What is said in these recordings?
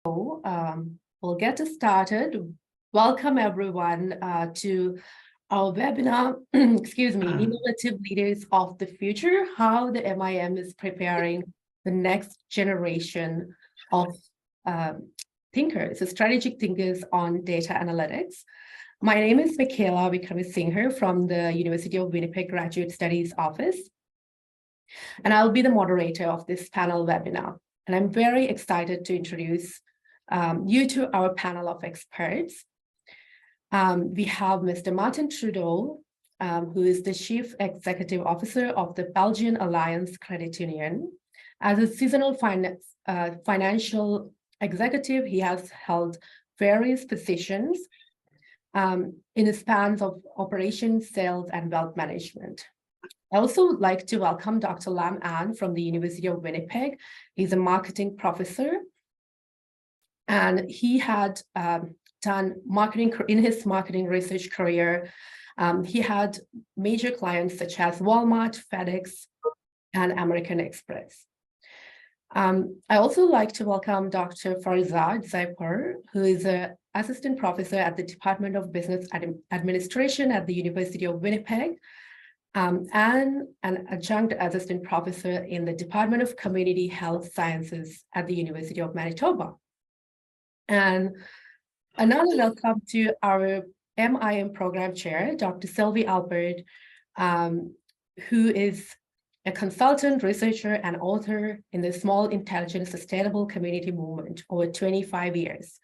We'll get started. Welcome everyone to our webinar, Innovative Leaders of the Future, how the MiM is preparing the next generation of thinkers, so strategic thinkers on data analytics. My name is Michaela Vikramasinghe from the University of Winnipeg Graduate Studies Office, and I'll be the moderator of this panel webinar. And I'm very excited to introduce you to our panel of experts. We have Mr. Martin Trudeau, who is the Chief Executive Officer of the Belgian Alliance Credit Union. As a seasonal financial executive, he has held various positions in the spans of operations, sales, and wealth management. I also would like to welcome Dr. Lam An from the University of Winnipeg. He's a marketing professor, and he had done marketing in his marketing research career. He had major clients such as Walmart, FedEx, and American Express. I also like to welcome Dr. Farzad Zaipur, who is an assistant professor at the Department of Business Administration at the University of Winnipeg, and an adjunct assistant professor in the Department of Community Health Sciences at the University of Manitoba. And another welcome to our MiM program chair, Dr. Sylvie Albert, who is a consultant, researcher, and author in the Small Intelligent Sustainable Community Movement over 25 years.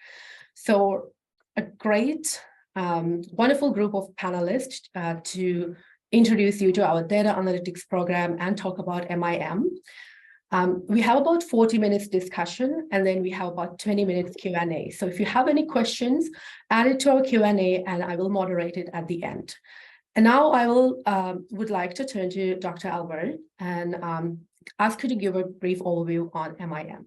So a great, wonderful group of panelists to introduce you to our data analytics program and talk about MiM. We have about 40 minutes discussion, and then we have about 20 minutes Q&A. So if you have any questions, add it to our Q&A, and I will moderate it at the end. And now I would like to turn to Dr. Albert and ask you to give a brief overview on MiM.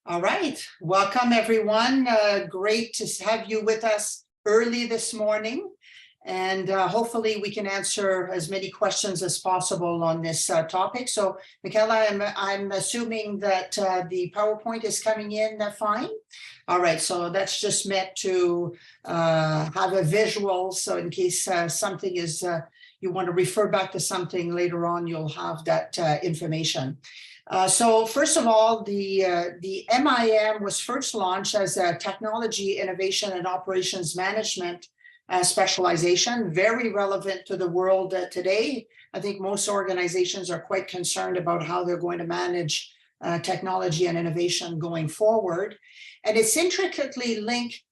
All right, welcome everyone. Great to have you with us early this morning. And hopefully we can answer as many questions as possible on this topic. So, Michaela, I'm assuming that the PowerPoint is coming in fine. All right, so that's just meant to have a visual. So in case something is, you want to refer back to something later on, you'll have that information. So first of all, the MiM was first launched as a technology, innovation, and operations management specialization, very relevant to the world today. I think most organizations are quite concerned about how they're going to manage technology and innovation going forward. And it's intricately linked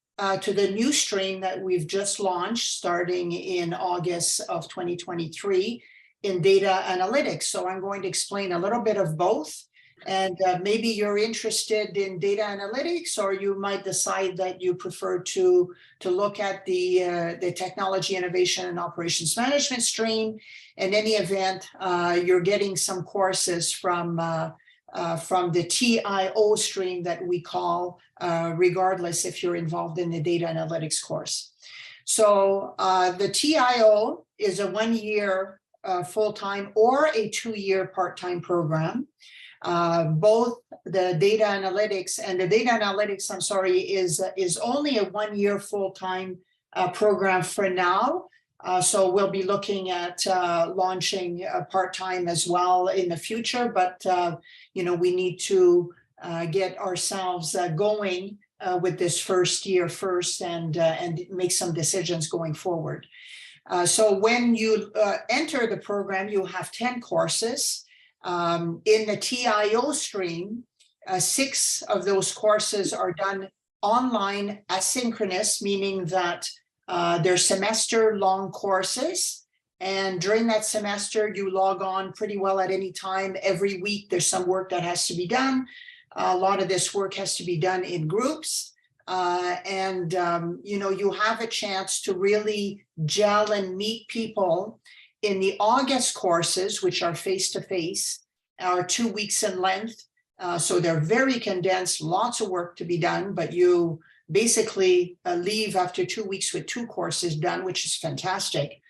to the new stream that we've just launched starting in August of 2023 in data analytics. So I'm going to explain a little bit of both. And maybe you're interested in data analytics, or you might decide that you prefer to look at the technology, innovation, and operations management stream. In any event, you're getting some courses from the TIO stream that we call, regardless if you're involved in the data analytics course. So the TIO is a 1-year full-time or a 2-year part-time program. Both the data analytics and the data analytics, I'm sorry, is only a 1-year full-time program for now. So we'll be looking at launching part-time as well in the future, but you know, we need to get ourselves going with this first year first and make some decisions going forward. So when you enter the program, you have 10 courses. In the TIO stream, 6 of those courses are done online asynchronous, meaning that they're semester-long courses. And during that semester, you log on pretty well at any time. Every week, there's some work that has to be done. A lot of this work has to be done in groups. You know, you have a chance to really gel and meet people. In the August courses, which are face-to-face, are 2 weeks in length. So they're very condensed, lots of work to be done, but you basically leave after 2 weeks with 2 courses done, which is fantastic.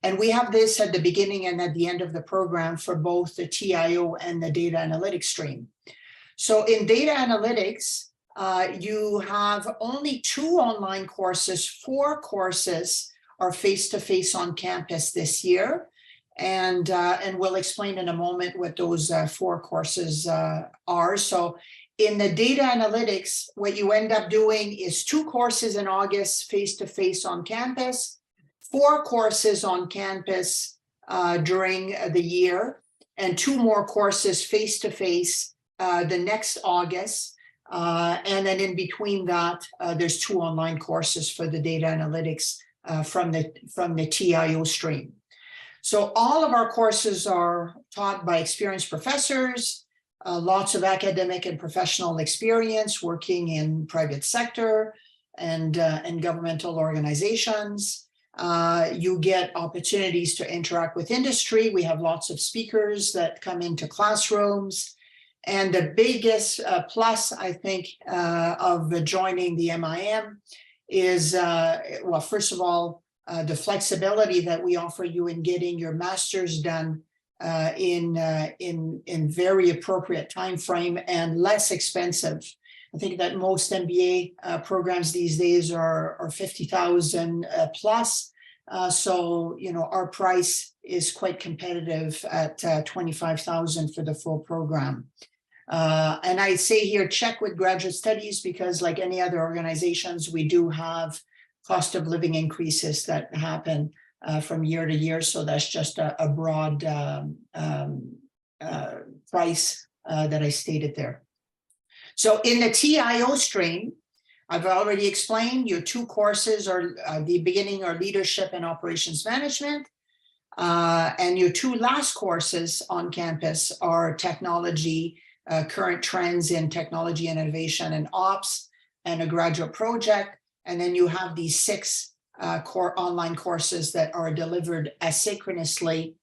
And we have this at the beginning and at the end of the program for both the TIO and the data analytics stream. So in data analytics, you have only 2 online courses. 4 courses are face-to-face on campus this year. And we'll explain in a moment what those 4 courses are. So in the data analytics, what you end up doing is 2 courses in August, face-to-face on campus, 4 courses on campus during the year, and 2 more courses face-to-face the next August. And then in between that, there's 2 online courses for the data analytics from the TIO stream. So all of our courses are taught by experienced professors, lots of academic and professional experience working in private sector and governmental organizations. You get opportunities to interact with industry. We have lots of speakers that come into classrooms. And the biggest plus, I think, of joining the MIM is, well, first of all, the flexibility that we offer you in getting your master's done in very appropriate time frame and less expensive. I think that most MBA programs these days are 50,000 plus. So, you know, our price is quite competitive at 25,000 for the full program. And I say here, check with graduate studies, because like any other organizations, we do have cost of living increases that happen from year to year. So that's just a broad price that I stated there. So in the TIO stream, I've already explained your 2 courses are the beginning are leadership and operations management. And your 2 last courses on campus are technology, current trends in technology and innovation and ops, and a graduate project. And then you have these 6 core online courses that are delivered asynchronously,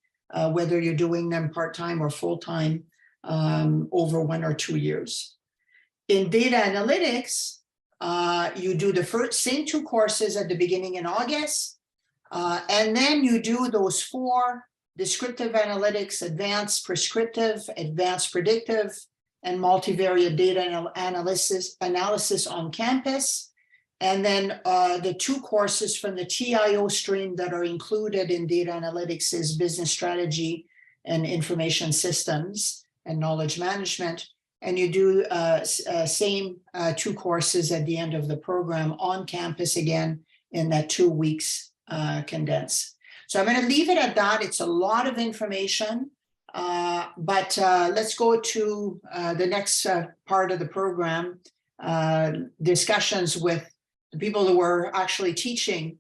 whether you're doing them part-time or full-time over 1 or 2 years. In data analytics, you do the same 2 courses at the beginning in August, and then you do those 4 descriptive analytics, advanced prescriptive, advanced predictive, and multivariate data analysis on campus. And then the 2 courses from the TIO stream that are included in data analytics is business strategy and information systems and knowledge management. And you do same 2 courses at the end of the program on campus again in that 2 weeks condensed. So I'm going to leave it at that. It's a lot of information, but let's go to the next part of the program, discussions with the people who were actually teaching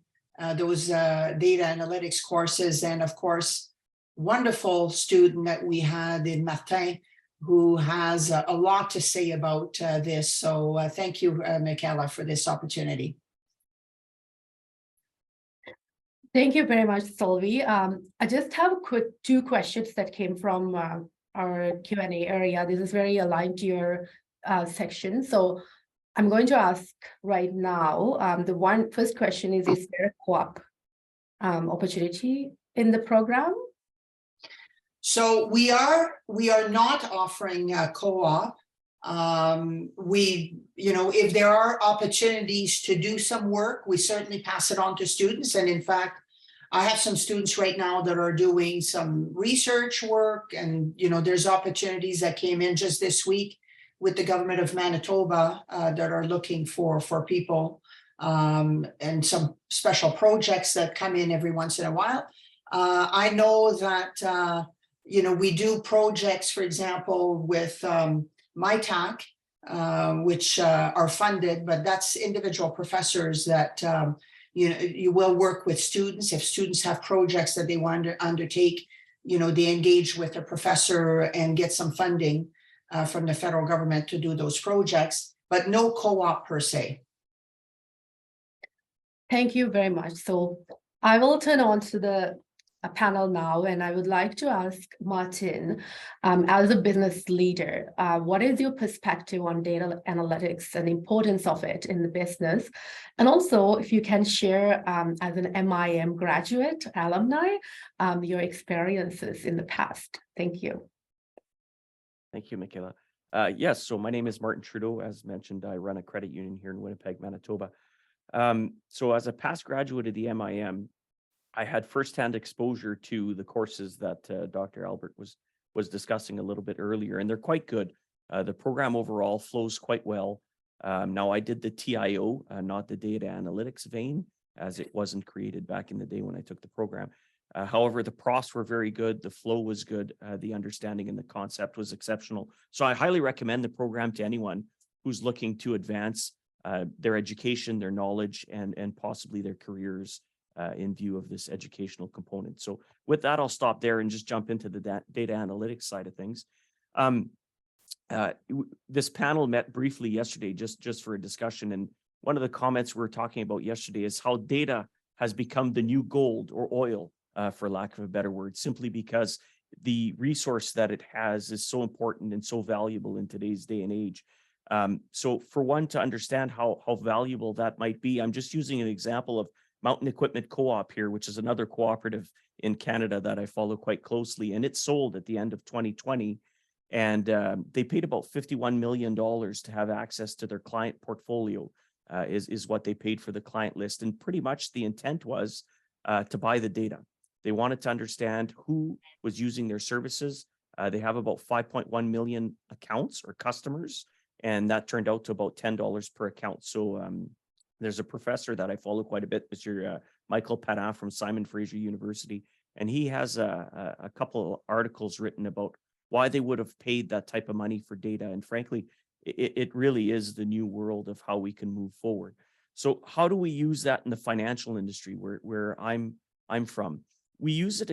those data analytics courses. And of course, wonderful student that we had in Martin, who has a lot to say about this. So thank you, Michaela, for this opportunity. Thank you very much, Sylvie. I just have a quick 2 questions that came from our Q&A area. This is very aligned to your section. So I'm going to ask right now, the first question is there a co-op opportunity in the program? So we are not offering a co-op. You know, if there are opportunities to do some work, we certainly pass it on to students. And in fact, I have some students right now that are doing some research work, and, you know, there's opportunities that came in just this week with the government of Manitoba that are looking for people, and some special projects that come in every once in a while. I know that, you know, we do projects, for example, with MITAC, which are funded, but that's individual professors that, you know, you will work with students. If students have projects that they want to undertake, you know, they engage with a professor and get some funding from the federal government to do those projects, but no co-op per se. Thank you very much. So I will turn on to the panel now, and I would like to ask Martin, as a business leader, what is your perspective on data analytics and the importance of it in the business? And also, if you can share, as an MIM graduate, alumni, your experiences in the past. Thank you. Thank you, Michaela. Yes, so my name is Martin Trudeau. As mentioned, I run a credit union here in Winnipeg, Manitoba. So as a past graduate of the MIM, I had firsthand exposure to the courses that Dr. Albert was discussing a little bit earlier, and they're quite good. The program overall flows quite well. Now, I did the TIO, not the data analytics vein, as it wasn't created back in the day when I took the program. However, the profs were very good. The flow was good. The understanding and the concept was exceptional. So I highly recommend the program to anyone who's looking to advance their education, their knowledge, and possibly their careers in view of this educational component. So with that, I'll stop there and just jump into the data analytics side of things. This panel met briefly yesterday just for a discussion. And one of the comments we were talking about yesterday is how data has become the new gold or oil, for lack of a better word, simply because the resource that it has is so important and so valuable in today's day and age. So for one to understand how valuable that might be, I'm just using an example of Mountain Equipment Co-op here, which is another cooperative in Canada that I follow quite closely. And it sold at the end of 2020. And they paid about $51 million to have access to their client portfolio, is what they paid for the client list. And pretty much the intent was to buy the data. They wanted to understand who was using their services. They have about 5.1 million accounts or customers, and that turned out to about $10 per account. So there's a professor that I follow quite a bit, Mr. Michael Padin from Simon Fraser University, and he has a couple of articles written about why they would have paid that type of money for data. And frankly, it really is the new world of how we can move forward. So how do we use that in the financial industry where I'm from? We use it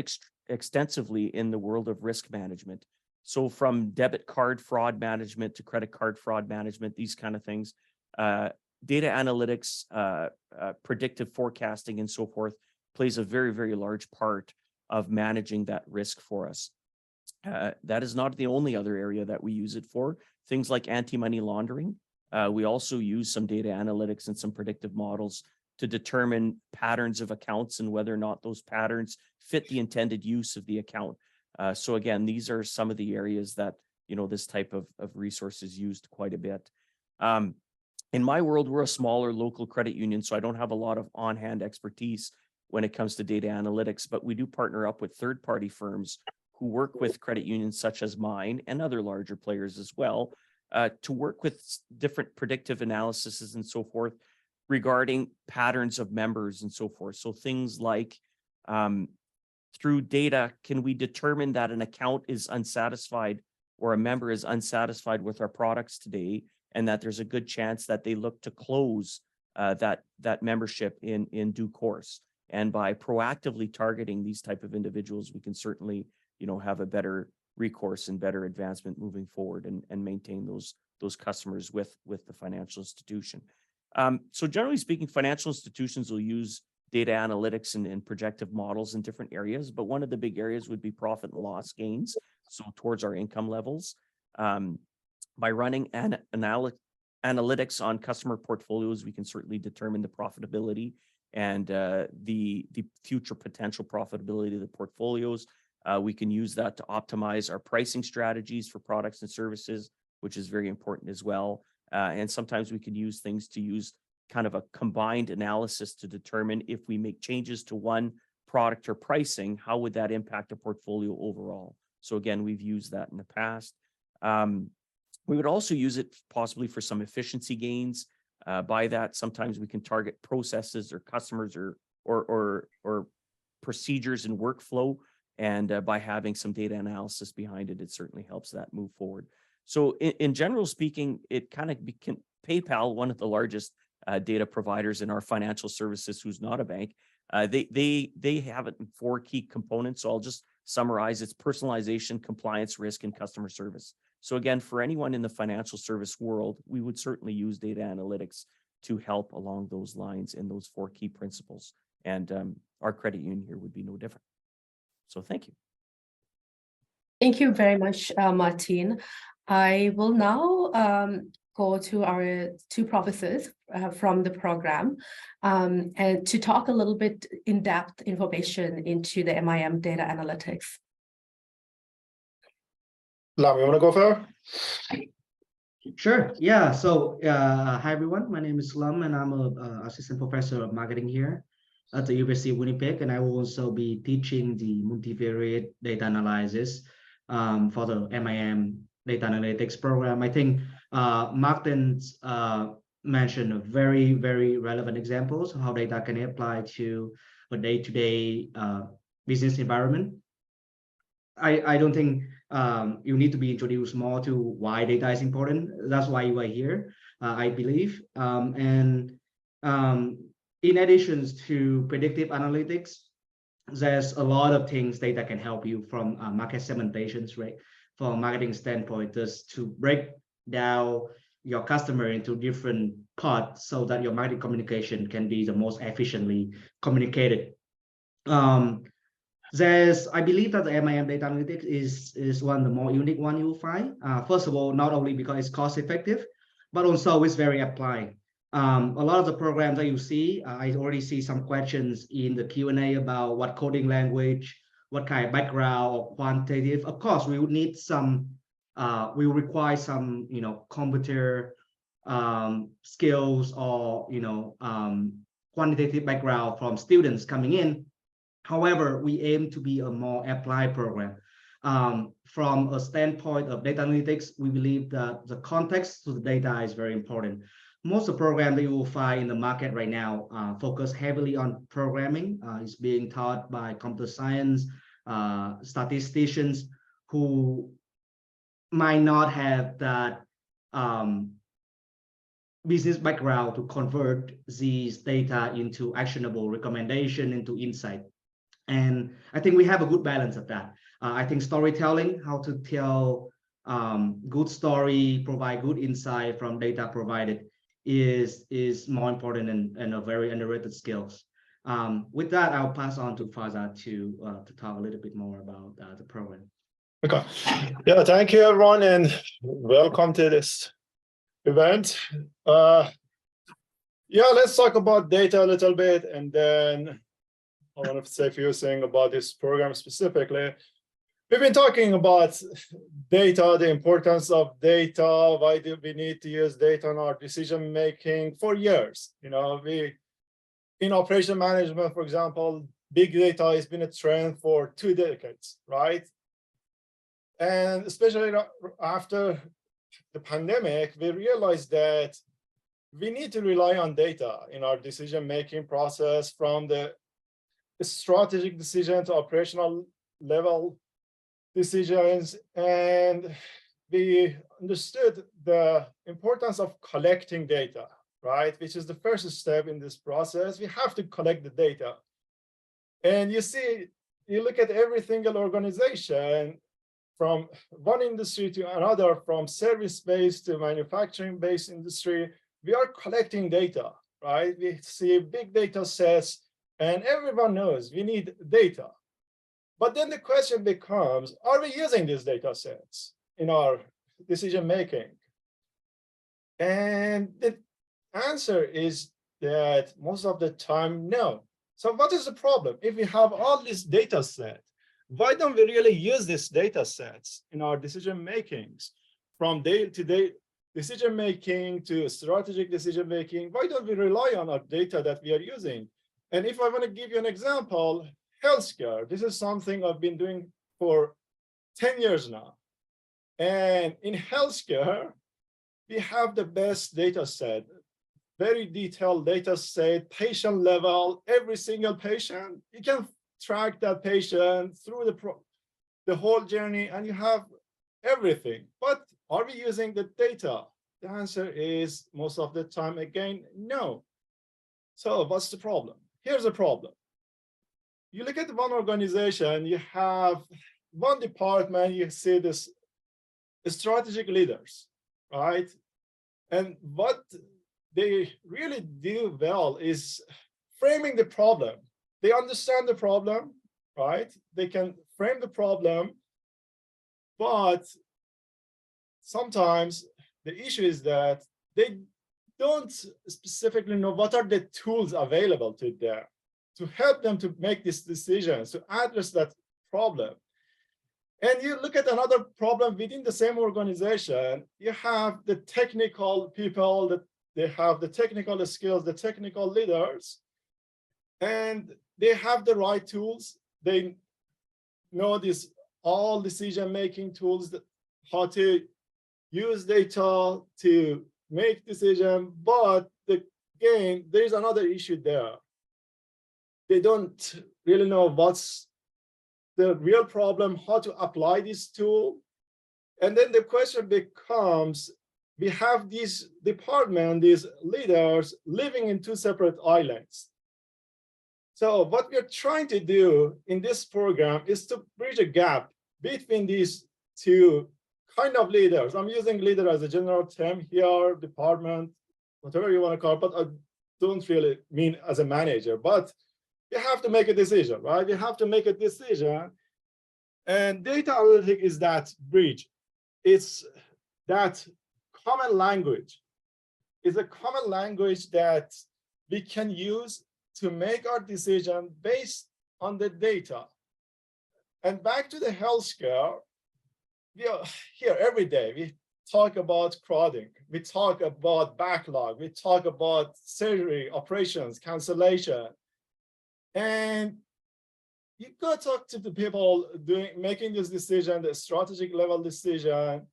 extensively in the world of risk management. So from debit card fraud management to credit card fraud management, these kind of things, data analytics, predictive forecasting, and so forth plays a very, very large part of managing that risk for us. That is not the only other area that we use it for. Things like anti-money laundering. We also use some data analytics and some predictive models to determine patterns of accounts and whether or not those patterns fit the intended use of the account. So again, these are some of the areas that, this type of resource is used quite a bit. In my world, we're a smaller local credit union, so I don't have a lot of on-hand expertise when it comes to data analytics, but we do partner up with third-party firms who work with credit unions such as mine and other larger players as well, to work with different predictive analyses and so forth regarding patterns of members and so forth. So things like through data, can we determine that an account is unsatisfied or a member is unsatisfied with our products today, and that there's a good chance that they look to close that membership in due course. And by proactively targeting these type of individuals, we can certainly have a better recourse and better advancement moving forward and maintain those customers with the financial institution. So generally speaking, financial institutions will use data analytics and projective models in different areas, but one of the big areas would be profit and loss gains, so towards our income levels. By running analytics on customer portfolios, we can certainly determine the profitability and the future potential profitability of the portfolios. We can use that to optimize our pricing strategies for products and services, which is very important as well. And sometimes we can use things to use kind of a combined analysis to determine if we make changes to one product or pricing, how would that impact a portfolio overall? So again, we've used that in the past. We would also use it possibly for some efficiency gains. By that, sometimes we can target processes or customers or procedures and workflow. And by having some data analysis behind it, it certainly helps that move forward. So in general speaking, it kind of PayPal, one of the largest data providers in our financial services, who's not a bank, they have it in 4 key components. So I'll just summarize. It's personalization, compliance, risk, and customer service. So again, for anyone in the financial service world, we would certainly use data analytics to help along those lines in those 4 key principles. And our credit union here would be no different. So thank you. Thank you very much, Martin. I will now go to our 2 professors from the program and to talk a little bit in-depth information into the MIM data analytics. Lam, you want to go first? Sure. Yeah. So, hi everyone. My name is Lum, and I'm a assistant professor of marketing here at the University of Winnipeg, and I will also be teaching the multivariate data analysis for the MIM data analytics program. I think Martin's mentioned a very relevant examples of how data can apply to a day-to-day business environment. I don't think you need to be introduced more to why data is important. That's why you are here, I believe. And in addition to predictive analytics, there's a lot of things data can help you from market segmentations, right? From a marketing standpoint, just to break down your customer into different parts so that your marketing communication can be the most efficiently communicated. I believe that the MIM data analytics is one of the more unique one you'll find. First of all, not only because it's cost effective, but also it's very applied. A lot of the programs that you see, I already see some questions in the Q&A about what coding language, what kind of background or quantitative. Of course, we would need some, we will require some, computer skills or, quantitative background from students coming in. However, we aim to be a more applied program. From a standpoint of data analytics, we believe that the context to the data is very important. Most of the programs that you will find in the market right now focus heavily on programming. It's being taught by computer science statisticians who might not have that business background to convert these data into actionable recommendation, into insight. And I think we have a good balance of that. I think storytelling, how to tell good story, provide good insight from data provided is more important and a very underrated skills. With that, I'll pass on to Faza to talk a little bit more about the program. Okay. Yeah, thank you everyone and welcome to this event. Yeah, let's talk about data a little bit, and then I want to say a few things about this program specifically. We've been talking about data, the importance of data, why do we need to use data in our decision making for years. We in operation management, for example, big data has been a trend for 2 decades, right? And especially after the pandemic, we realized that we need to rely on data in our decision making process, from the strategic decision to operational level decisions. And we understood the importance of collecting data, right? Which is the first step in this process. We have to collect the data. And you see, you look at every single organization from one industry to another, from service-based to manufacturing-based industry, we are collecting data, right? We see big data sets, and everyone knows we need data. But then the question becomes, are we using these data sets in our decision making? And the answer is that most of the time, no. So what is the problem? If we have all this data set, why don't we really use these data sets in our decision makings, from day-to-day decision making to strategic decision making? Why don't we rely on our data that we are using? And if I want to give you an example, healthcare, this is something I've been doing for 10 years now. And in healthcare, we have the best data set, very detailed data set, patient level, every single patient. You can track that patient through the whole journey, and you have everything. But are we using the data? The answer is most of the time, again, no. So what's the problem? Here's the problem. You look at one organization, you have one department, you see this strategic leaders, right? And what they really do well is framing the problem. They understand the problem, right? They can frame the problem, but sometimes the issue is that they don't specifically know what are the tools available to them to help them to make these decisions, to address that problem. And you look at another problem within the same organization, you have the technical people that they have the technical skills, the technical leaders, and they have the right tools. They know these all decision-making tools, that how to use data to make decision, but again, there's another issue there. They don't really know what's the real problem, how to apply this tool. And then the question becomes, we have these department, these leaders living in two separate islands. So what we're trying to do in this program is to bridge a gap between these two kind of leaders. I'm using leader as a general term here, department, whatever you want to call it, but I don't really mean as a manager, but you have to make a decision, right? You have to make a decision. And data analytics is that bridge. It's that common language. It's a common language that we can use to make our decision based on the data. And back to the healthcare, we are here every day. We talk about crowding. We talk about backlog. We talk about surgery, operations, cancellation. And you go talk to the people making this decision, the strategic level decision,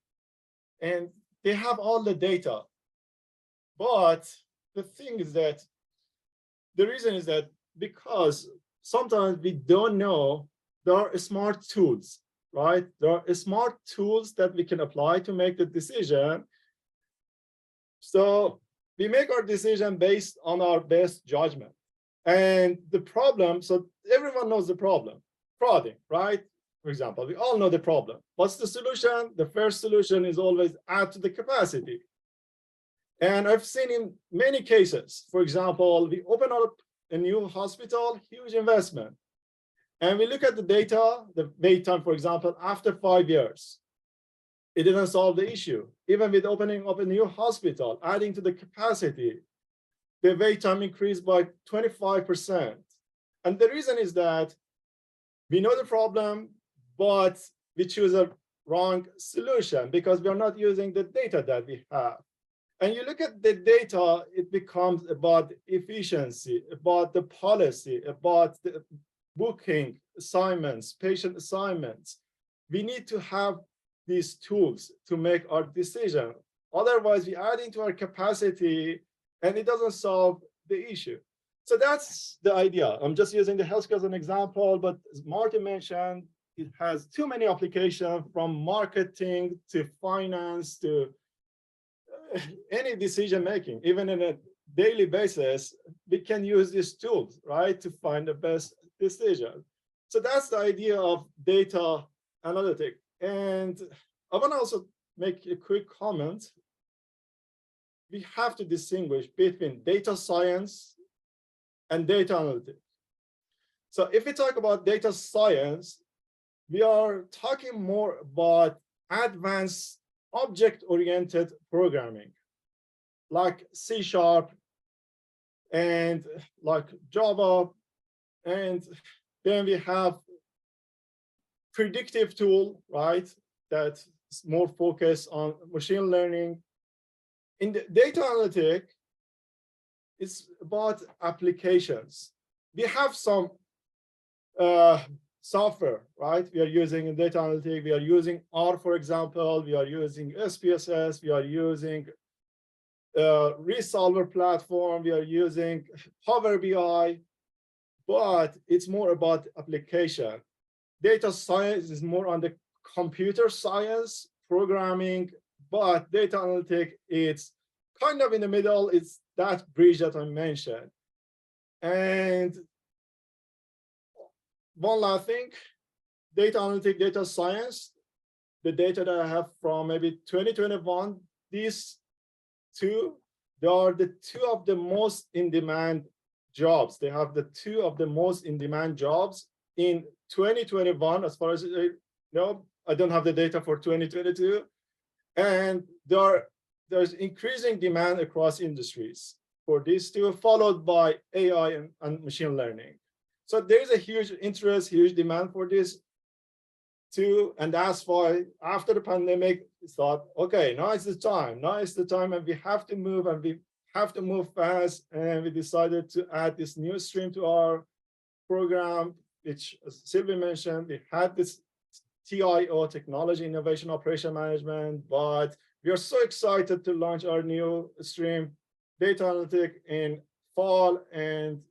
and they have all the data. But the thing is that the reason is that because sometimes we don't know, there are smart tools, right? There are smart tools that we can apply to make the decision. So we make our decision based on our best judgment. And the problem, so everyone knows the problem, frauding, right? For example, we all know the problem. What's the solution? The first solution is always add to the capacity. And I've seen in many cases, for example, we open up a new hospital, huge investment. And we look at the data, the wait time, for example, after 5 years, it didn't solve the issue. Even with opening up a new hospital, adding to the capacity, the wait time increased by 25%. And the reason is that we know the problem, but we choose a wrong solution because we are not using the data that we have. And you look at the data, it becomes about efficiency, about the policy, about the booking assignments, patient assignments. We need to have these tools to make our decision. Otherwise, we add into our capacity and it doesn't solve the issue. So that's the idea. I'm just using the healthcare as an example, but as Martin mentioned, it has too many applications from marketing to finance to any decision making. Even in a daily basis, we can use these tools, right, to find the best decision. So that's the idea of data analytics. And I want to also make a quick comment. We have to distinguish between data science and data analytics. So if we talk about data science, we are talking more about advanced object-oriented programming, like C# and like Java. And then we have predictive tool, right? That's more focused on machine learning. In the data analytics, it's about applications. We have some software, right? We are using in data analytics, we are using R, for example, we are using SPSS, we are using Resolver platform, we are using Power BI, but it's more about application. Data science is more on the computer science, programming, but data analytics, it's kind of in the middle. It's that bridge that I mentioned. And one last thing, data analytics, data science, the data that I have from maybe 2021, these two, they are the two of the most in-demand jobs. They have the two of the most in-demand jobs in 2021, as far as I know. I don't have the data for 2022. And there's increasing demand across industries for these two, followed by AI and machine learning. So there's a huge interest, huge demand for this. and that's why after the pandemic, we thought, okay, now is the time, and we have to move, and we have to move fast. And we decided to add this new stream to our program, which, as Sylvie mentioned, we had this TIO, Technology Innovation Operation Management, but we are so excited to launch our new stream, Data Analytics, in fall. And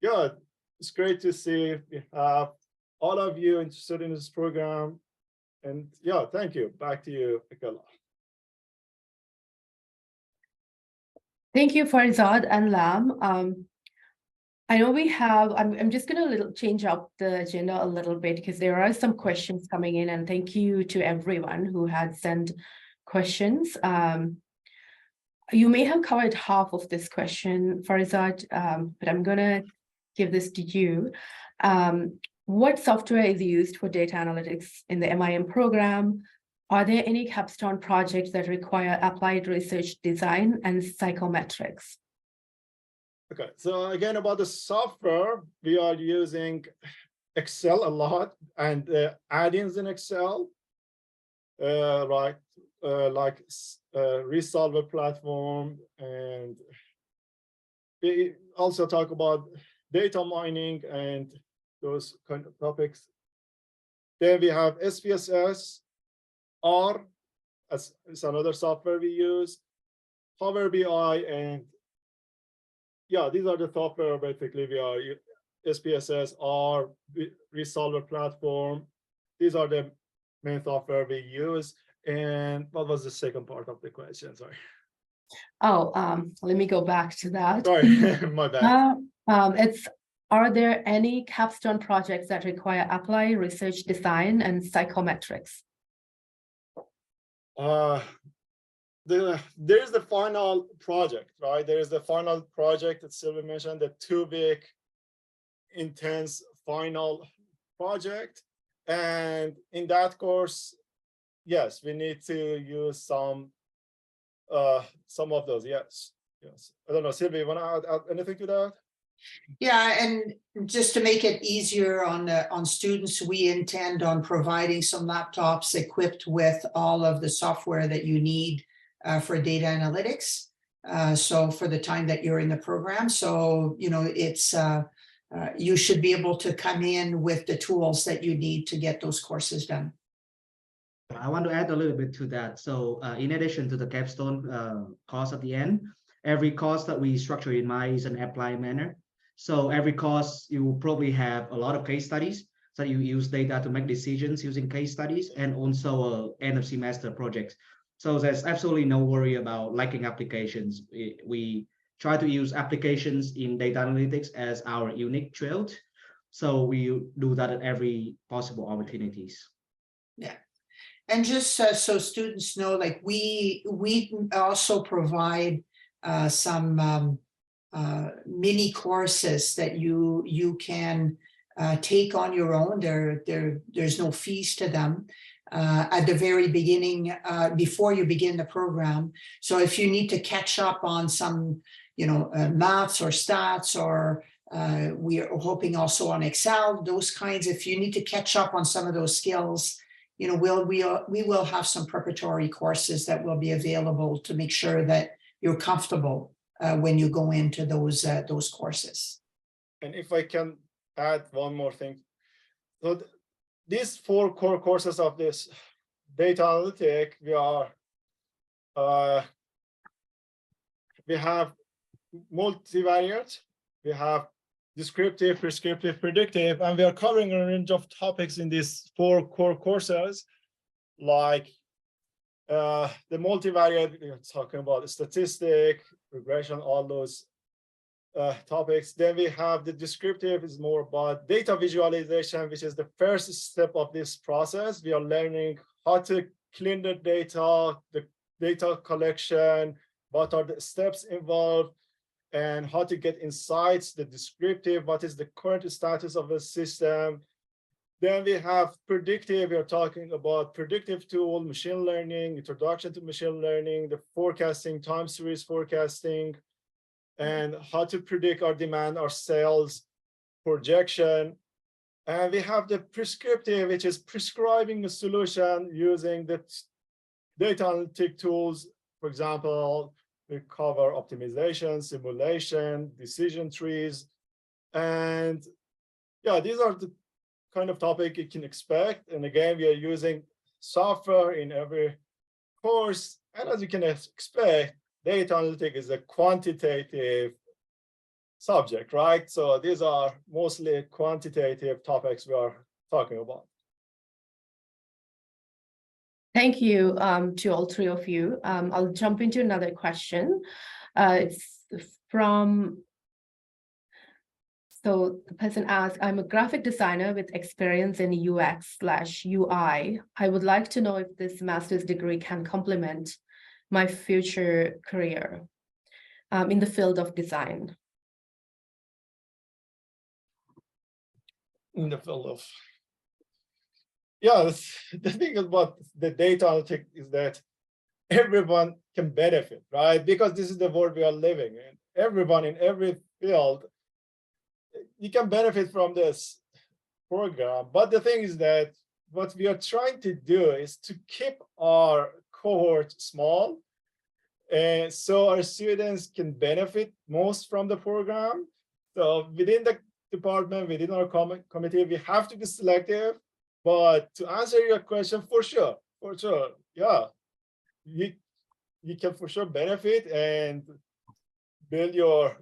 yeah, it's great to see we have all of you interested in this program. And yeah, thank you. Back to you, Akela. Thank you, Farzad and Lam. I know we have, I'm just going to change up the agenda a little bit because there are some questions coming in, and thank you to everyone who had sent questions. You may have covered half of this question, Farzad, but I'm going to give this to you. What software is used for data analytics in the MIM program? Are there any capstone projects that require applied research design and psychometrics? Okay, so again, about the software, we are using Excel a lot, and add-ins in Excel, right, like Resolver platform, and we also talk about data mining and those kind of topics. Then we have SPSS, R, as is another software we use, Power BI, and yeah, these are the software basically we are SPSS, R, Resolver platform. These are the main software we use. And what was the second part of the question? Sorry. Oh, let me go back to that. Sorry, my bad. Are there any capstone projects that require applied research design and psychometrics? There's the final project, right? There is the final project that Sylvie mentioned, the 2-week intense final project. And in that course, yes, we need to use some of those. Yes. I don't know, Sylvie, you want to add anything to that? Yeah, and just to make it easier on students, we intend on providing some laptops equipped with all of the software that you need for data analytics. So for the time that you're in the program, so it's you should be able to come in with the tools that you need to get those courses done. I want to add a little bit to that. So in addition to the capstone course at the end, every course that we structure in MIM is an applied manner. So every course, you will probably have a lot of case studies. So you use data to make decisions using case studies, and also end of semester projects. So there's absolutely no worry about lacking applications. We try to use applications in data analytics as our unique trait. So we do that at every possible opportunities. Yeah. And just so students know, like we also provide some mini courses that you can take on your own. There's no fees to them at the very beginning before you begin the program. So if you need to catch up on some maths or stats, or we are hoping also on Excel, those kinds, if you need to catch up on some of those skills, we will have some preparatory courses that will be available to make sure that you're comfortable when you go into those courses. And if I can add one more thing. So these 4 core courses of this data analytics, we have multivariate, we have descriptive, prescriptive, predictive, and we are covering a range of topics in these 4 core courses, like the multivariate, we're talking about statistic, regression, all those topics. Then we have the descriptive, is more about data visualization, which is the first step of this process. We are learning how to clean the data collection, what are the steps involved, and how to get insights. The descriptive, what is the current status of the system. Then we have predictive. We are talking about predictive tool, machine learning, introduction to machine learning, the forecasting, time series forecasting, and how to predict our demand, our sales projection. And we have the prescriptive, which is prescribing a solution using the data analytic tools. For example, we cover optimization, simulation, decision trees. And yeah, these are the kind of topic you can expect. And again, we are using software in every course. And as you can expect, data analytics is a quantitative subject, right? So these are mostly quantitative topics we are talking about. Thank you to all three of you. I'll jump into another question. It's from, so the person asks, I'm a graphic designer with experience in UX/UI. I would like to know if this master's degree can complement my future career in the field of design. In the field of, yeah, the thing about the data analytics is that everyone can benefit, right? Because this is the world we are living in. Everyone in every field, you can benefit from this program. But the thing is that what we are trying to do is to keep our cohort small, and so our students can benefit most from the program. So within the department, within our committee, we have to be selective. But to answer your question, for sure, yeah, you can for sure benefit and build your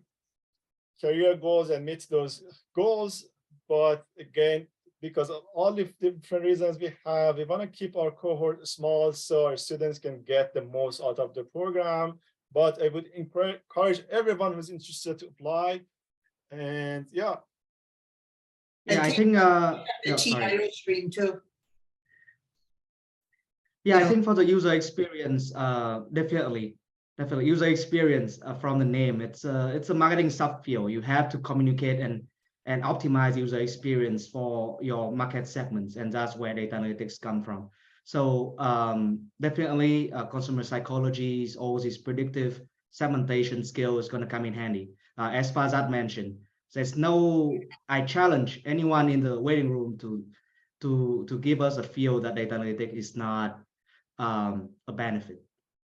career goals and meet those goals. But again, because of all the different reasons we have, we want to keep our cohort small so our students can get the most out of the program. But I would encourage everyone who's interested to apply. And yeah. Yeah, I think The TIO stream too. yeah, I think for the user experience, definitely user experience from the name. It's a marketing subfield. You have to communicate and optimize user experience for your market segments, and that's where data analytics come from. So definitely consumer psychology, all these predictive segmentation skill is going to come in handy. As Fazad mentioned, there's no, I challenge anyone in the waiting room to give us a feel that data analytics is not a benefit.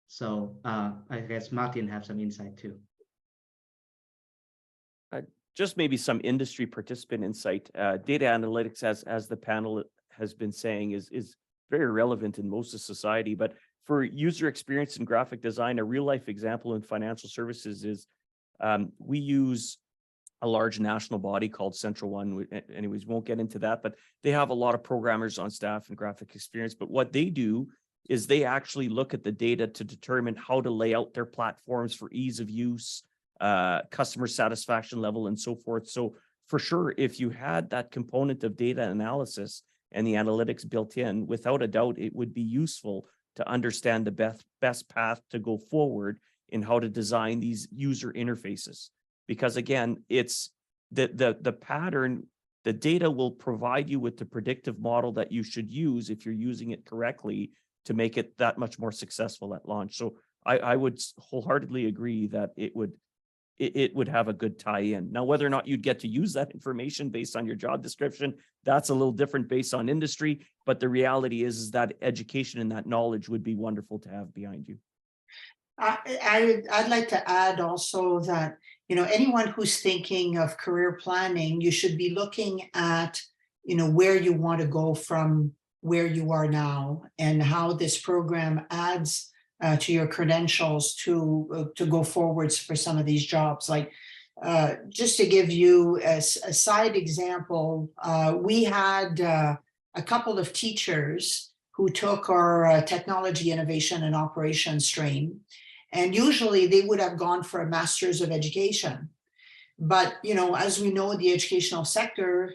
So I guess Martin have some insight too. Just maybe some industry participant insight. Data analytics, as the panel has been saying, is very relevant in most of society. But for user experience in graphic design, a real life example in financial services is we use a large national body called Central One. Anyways, won't get into that, but they have a lot of programmers on staff and graphic experience. But what they do is they actually look at the data to determine how to lay out their platforms for ease of use, customer satisfaction level, and so forth. So for sure, if you had that component of data analysis and the analytics built in, without a doubt, it would be useful to understand the best path to go forward in how to design these user interfaces. Because again, it's the pattern, the data will provide you with the predictive model that you should use if you're using it correctly to make it that much more successful at launch. So I would wholeheartedly agree that it would have a good tie-in. Now, whether or not you'd get to use that information based on your job description, that's a little different based on industry. But the reality is that education and that knowledge would be wonderful to have behind you. I'd like to add also that, you know, anyone who's thinking of career planning, you should be looking at, you know, where you want to go from where you are now and how this program adds to your credentials to go forwards for some of these jobs. Like just to give you a side example, we had a couple of teachers who took our technology innovation and operations stream, and usually they would have gone for a master's of education. But, you know, as we know, the educational sector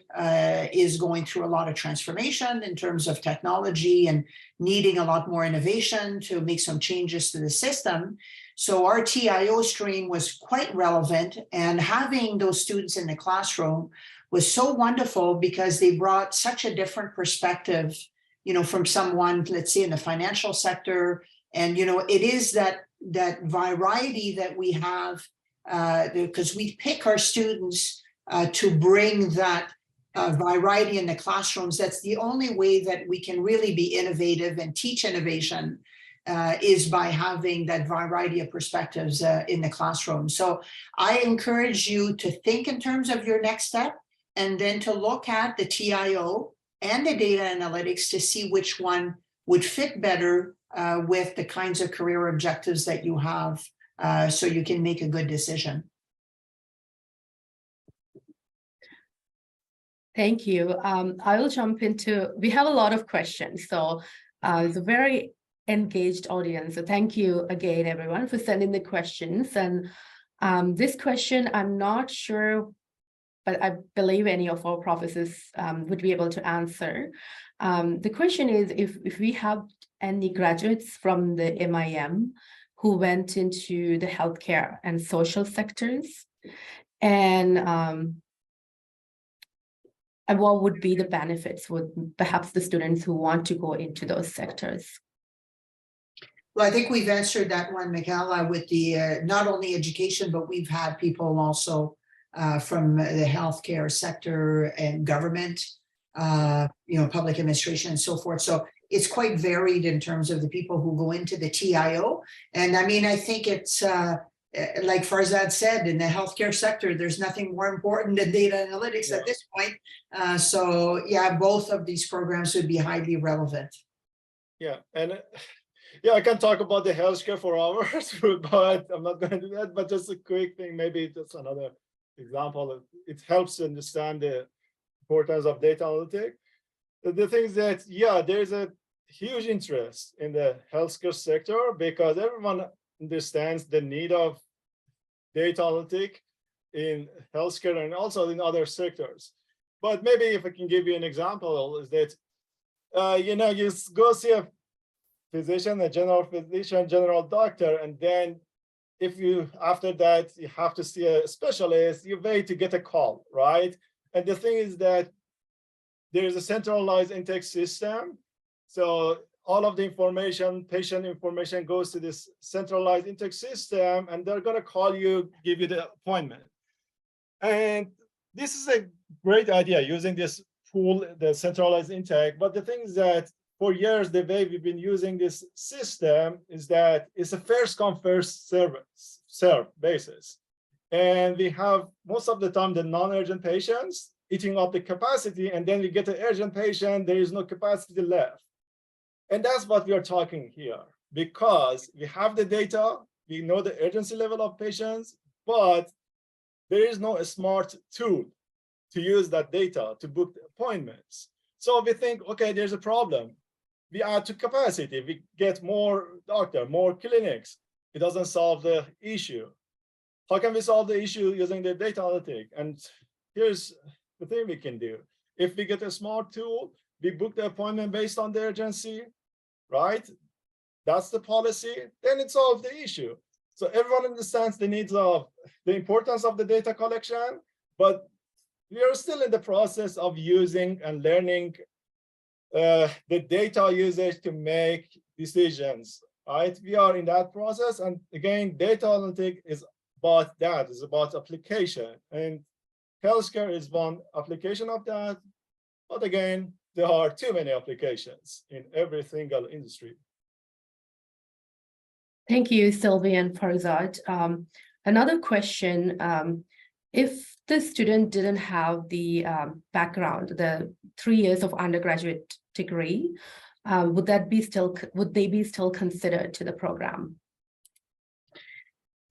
is going through a lot of transformation in terms of technology and needing a lot more innovation to make some changes to the system. So our TIO stream was quite relevant, and having those students in the classroom was so wonderful because they brought such a different perspective, you know, from someone, let's say, in the financial sector. And, you know, it is that variety that we have, because we pick our students to bring that variety in the classrooms, that's the only way that we can really be innovative and teach innovation is by having that variety of perspectives in the classroom. So I encourage you to think in terms of your next step, and then to look at the TIO and the data analytics to see which one would fit better with the kinds of career objectives that you have, so you can make a good decision. Thank you. I will jump into, we have a lot of questions, so it's a very engaged audience. So thank you again, everyone, for sending the questions. And this question, I'm not sure, but I believe any of our professors would be able to answer. The question is, if we have any graduates from the MiM who went into the healthcare and social sectors, and what would be the benefits with perhaps the students who want to go into those sectors? Well, I think we've answered that one, Michaela, with the not only education, but we've had people also from the healthcare sector and government, public administration and so forth. So it's quite varied in terms of the people who go into the TIO. And I mean, I think it's like Farzad said, in the healthcare sector, there's nothing more important than data analytics at this point. So yeah, both of these programs would be highly relevant. Yeah, and yeah, I can talk about the healthcare for hours, but I'm not going to do that. But just a quick thing, maybe just another example. It helps to understand the importance of data analytics. The thing is that, yeah, there's a huge interest in the healthcare sector because everyone understands the need of data analytics in healthcare and also in other sectors. But maybe if I can give you an example, is that, you go see a physician, a general physician, general doctor, and then if you, after that, you have to see a specialist, you wait to get a call, right? And the thing is that there is a centralized intake system. So all of the information, patient information goes to this centralized intake system, and they're going to call you, give you the appointment. And this is a great idea, using this pool, the centralized intake. But the thing is that for years, the way we've been using this system is that it's a first come, first serve basis. And we have most of the time the non-urgent patients eating up the capacity, and then we get an urgent patient, there is no capacity left. And that's what we are talking here, because we have the data, we know the urgency level of patients, but there is no smart tool to use that data to book the appointments. So we think, okay, there's a problem. We add to capacity, we get more doctors, more clinics. It doesn't solve the issue. How can we solve the issue using the data analytics? And here's the thing we can do. If we get a smart tool, we book the appointment based on the urgency, right? That's the policy, then it solves the issue. So everyone understands the needs of the importance of the data collection, but we are still in the process of using and learning the data usage to make decisions, right? We are in that process. And again, data analytics is about that, it's about application. And healthcare is one application of that. But again, there are too many applications in every single industry. Thank you, Sylvie and Farzad. Another question, if the student didn't have the background, the 3 years of undergraduate degree, would they be still considered to the program?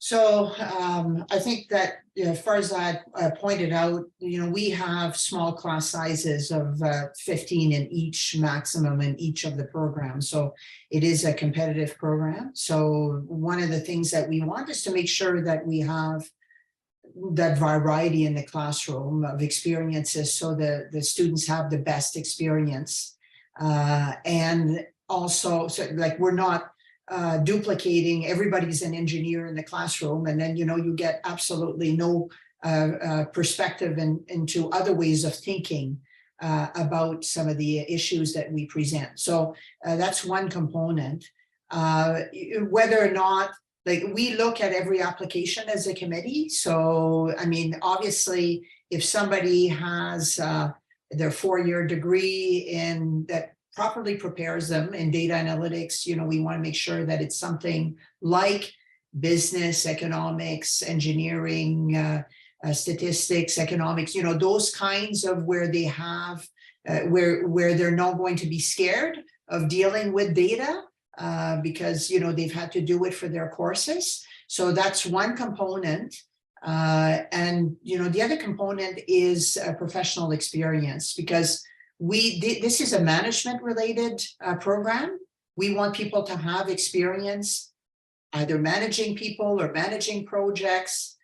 So I think that, Farzad pointed out, we have small class sizes of 15 in each, maximum in each of the programs. So it is a competitive program. So one of the things that we want is to make sure that we have that variety in the classroom of experiences, so the students have the best experience. And also, so like, we're not duplicating, everybody's an engineer in the classroom, and then you get absolutely no perspective into other ways of thinking about some of the issues that we present. So that's one component. Whether or not, like, we look at every application as a committee. So I mean, obviously, if somebody has their 4-year degree in that properly prepares them in data analytics. We want to make sure that it's something like business, economics, engineering, statistics, economics, those kinds of where they have, where they're not going to be scared of dealing with data because, they've had to do it for their courses. So that's one component. And, the other component is professional experience, because this is a management related program. We want people to have experience either managing people or managing projects,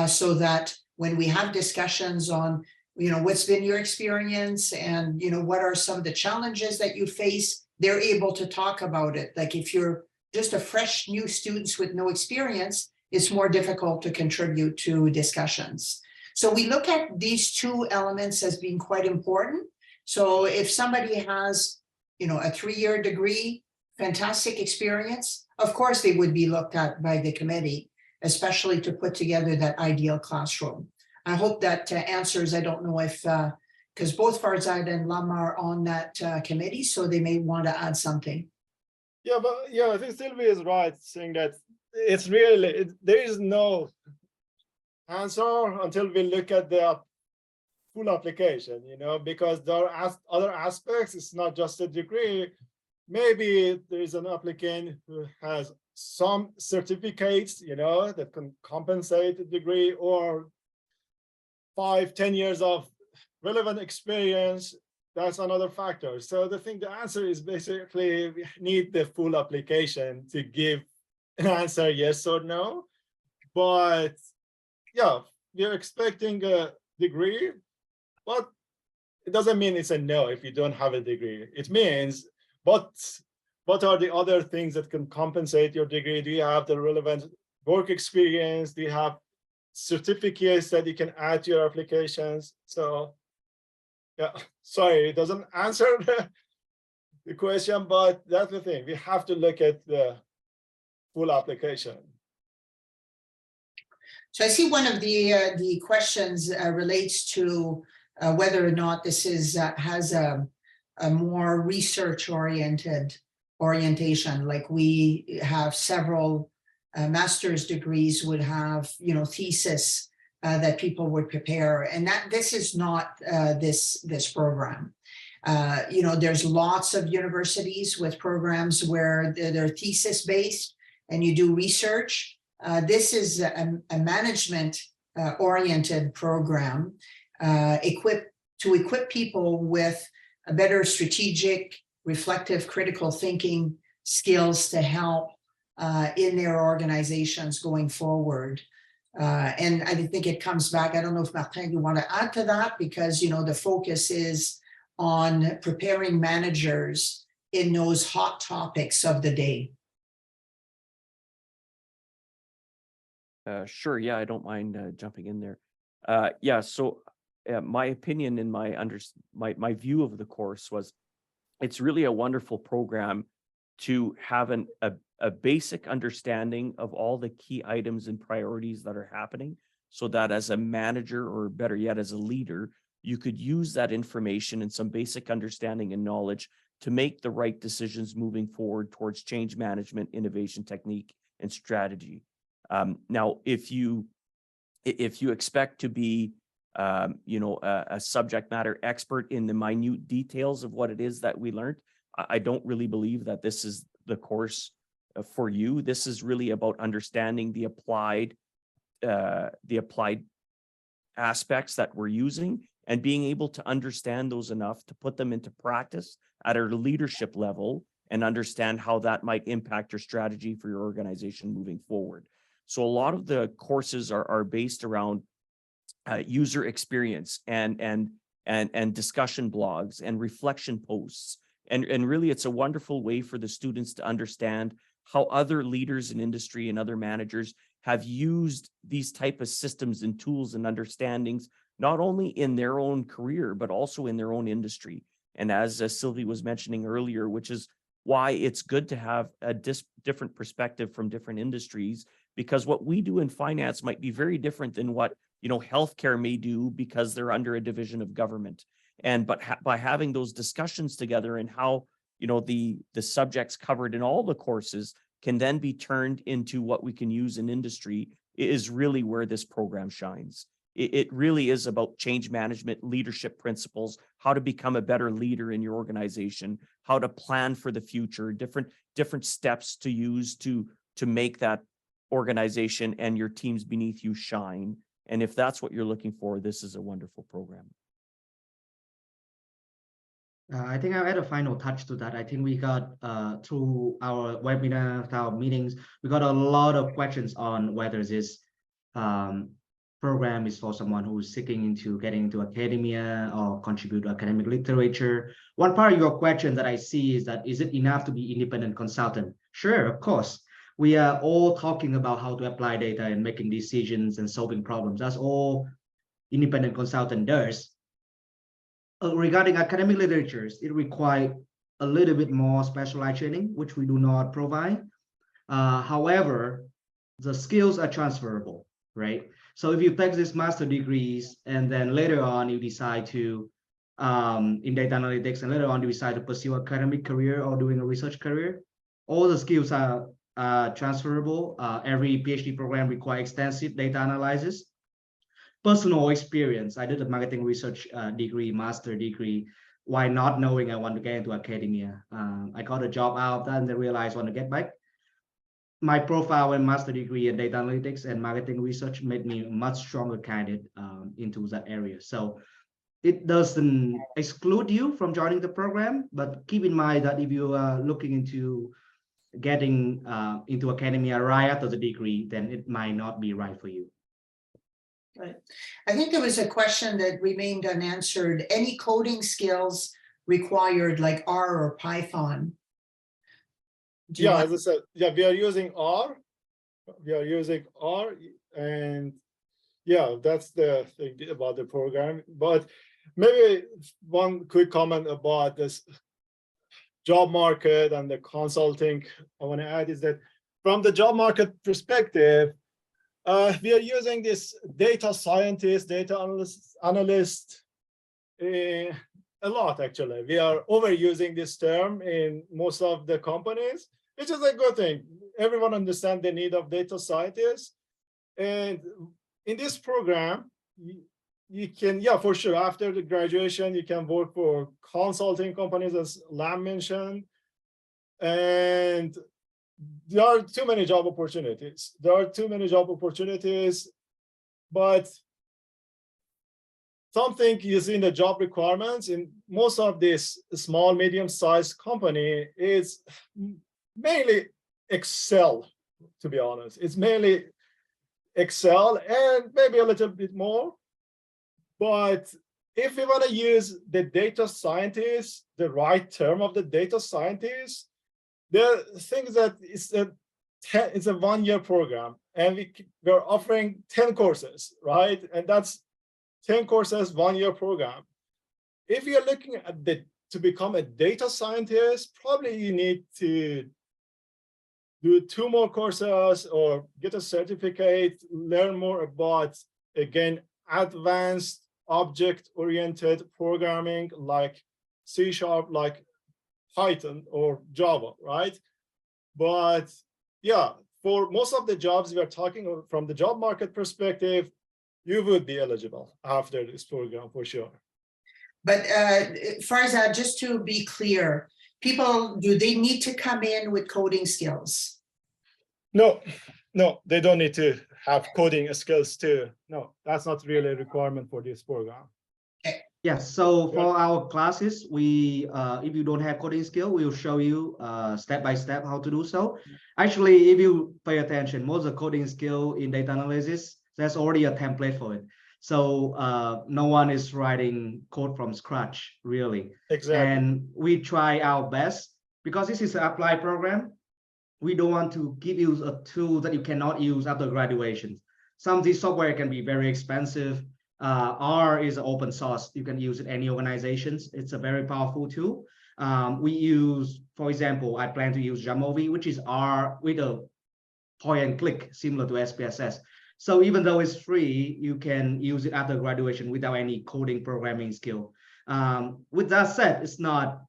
so that when we have discussions on, what's been your experience and, what are some of the challenges that you face, they're able to talk about it. Like if you're just a fresh new students with no experience, it's more difficult to contribute to discussions. So we look at these two elements as being quite important. So if somebody has, a 3-year degree, fantastic experience, of course they would be looked at by the committee, especially to put together that ideal classroom. I hope that answers. I don't know if, because both Farzad and Lama are on that committee, so they may want to add something. Yeah, but I think Sylvia is right saying that it's really, there is no answer until we look at the full application, because there are other aspects. It's not just a degree. Maybe there is an applicant who has some certificates, that can compensate the degree, or 5-10 years of relevant experience. That's another factor. So the answer is basically we need the full application to give an answer yes or no. But yeah, we're expecting a degree, but it doesn't mean it's a no if you don't have a degree. It means, but what are the other things that can compensate your degree? Do you have the relevant work experience? Do you have certificates that you can add to your applications? So yeah, sorry, it doesn't answer the question, but that's the thing. We have to look at the full application. So I see one of the questions relates to whether or not this is has a more research-oriented orientation. Like we have several master's degrees would have, thesis that people would prepare, and that this is not this program. There's lots of universities with programs where they're thesis based and you do research. This is a management oriented program to equip people with a better strategic, reflective, critical thinking skills to help in their organizations going forward. And I think it comes back, I don't know if Martin, you want to add to that, because, the focus is on preparing managers in those hot topics of the day. Sure. Yeah, I don't mind jumping in there. So my opinion and my view of the course was it's really a wonderful program to have a basic understanding of all the key items and priorities that are happening, so that as a manager, or better yet, as a leader, you could use that information and some basic understanding and knowledge to make the right decisions moving forward towards change management, innovation, technique, and strategy. Now, if you expect to be, a subject matter expert in the minute details of what it is that we learned, I don't really believe that this is the course for you. This is really about understanding the applied aspects that we're using and being able to understand those enough to put them into practice at a leadership level and understand how that might impact your strategy for your organization moving forward. So a lot of the courses are based around user experience and discussion blogs and reflection posts. And really, it's a wonderful way for the students to understand how other leaders in industry and other managers have used these type of systems and tools and understandings, not only in their own career, but also in their own industry. And as Sylvie was mentioning earlier, which is why it's good to have a different perspective from different industries, because what we do in finance might be very different than what healthcare may do, because they're under a division of government. And by having those discussions together and how, you know, the subjects covered in all the courses can then be turned into what we can use in industry is really where this program shines. It really is about change management, leadership principles, how to become a better leader in your organization, how to plan for the future, different steps to use to make that organization and your teams beneath you shine. And if that's what you're looking for, this is a wonderful program. I think I'll add a final touch to that. I think we got through our webinar, our meetings, we got a lot of questions on whether this program is for someone who's seeking into getting into academia or contribute to academic literature. One part of your question that I see is that, is it enough to be independent consultant? Sure, of course. We are all talking about how to apply data and making decisions and solving problems. That's all independent consultant does. Regarding academic literatures, it requires a little bit more specialized training, which we do not provide. However, the skills are transferable, right? So if you take these master degrees and then later on you decide to, in data analytics, and later on you decide to pursue an academic career or doing a research career, all the skills are transferable. Every PhD program requires extensive data analysis. Personal experience, I did a marketing research degree, master degree, why not knowing I want to get into academia. I got a job out of that and then realized I want to get back. My profile and master degree in data analytics and marketing research made me a much stronger candidate into that area. So it doesn't exclude you from joining the program, but keep in mind that if you are looking into getting into academia right after the degree, then it might not be right for you. Right. I think there was a question that remained unanswered. Any coding skills required, like R or Python? Yeah, as I said, yeah, we are using R. We are using R, and yeah, that's the thing about the program. But maybe one quick comment about this job market and the consulting I want to add is that from the job market perspective, we are using this data scientist, data analyst a lot, actually. We are overusing this term in most of the companies, which is a good thing. Everyone understands the need of data scientists. And in this program, you can, yeah, for sure, after the graduation, you can work for consulting companies, as Lam mentioned. And there are too many job opportunities. But something is in the job requirements in most of this small, medium-sized company is mainly Excel, to be honest. It's mainly Excel and maybe a little bit more. But if we want to use the data scientist, the right term of the data scientist, there are things that it's a one-year program, and we're offering 10 courses, right? And that's 10 courses, one-year program. If you're looking at to become a data scientist, probably you need to do 2 more courses or get a certificate, learn more about, again, advanced object-oriented programming like C#, like Python or Java, right? But yeah, for most of the jobs we are talking from the job market perspective, you would be eligible after this program for sure. But Farzad, just to be clear, people, do they need to come in with coding skills? No, they don't need to have coding skills too. No, that's not really a requirement for this program. Yes, so for our classes, we if you don't have coding skill, we'll show you step by step how to do so. Actually, if you pay attention, most of the coding skill in data analysis, there's already a template for it. So no one is writing code from scratch, really. Exactly. And we try our best, because this is an applied program. We don't want to give you a tool that you cannot use after graduation. Some of these software can be very expensive. R is open source. You can use it in any organizations. It's a very powerful tool. We use, for example, I plan to use Jamovi, which is R with a point and click, similar to SPSS. So even though it's free, you can use it after graduation without any coding programming skill. With that said, it's not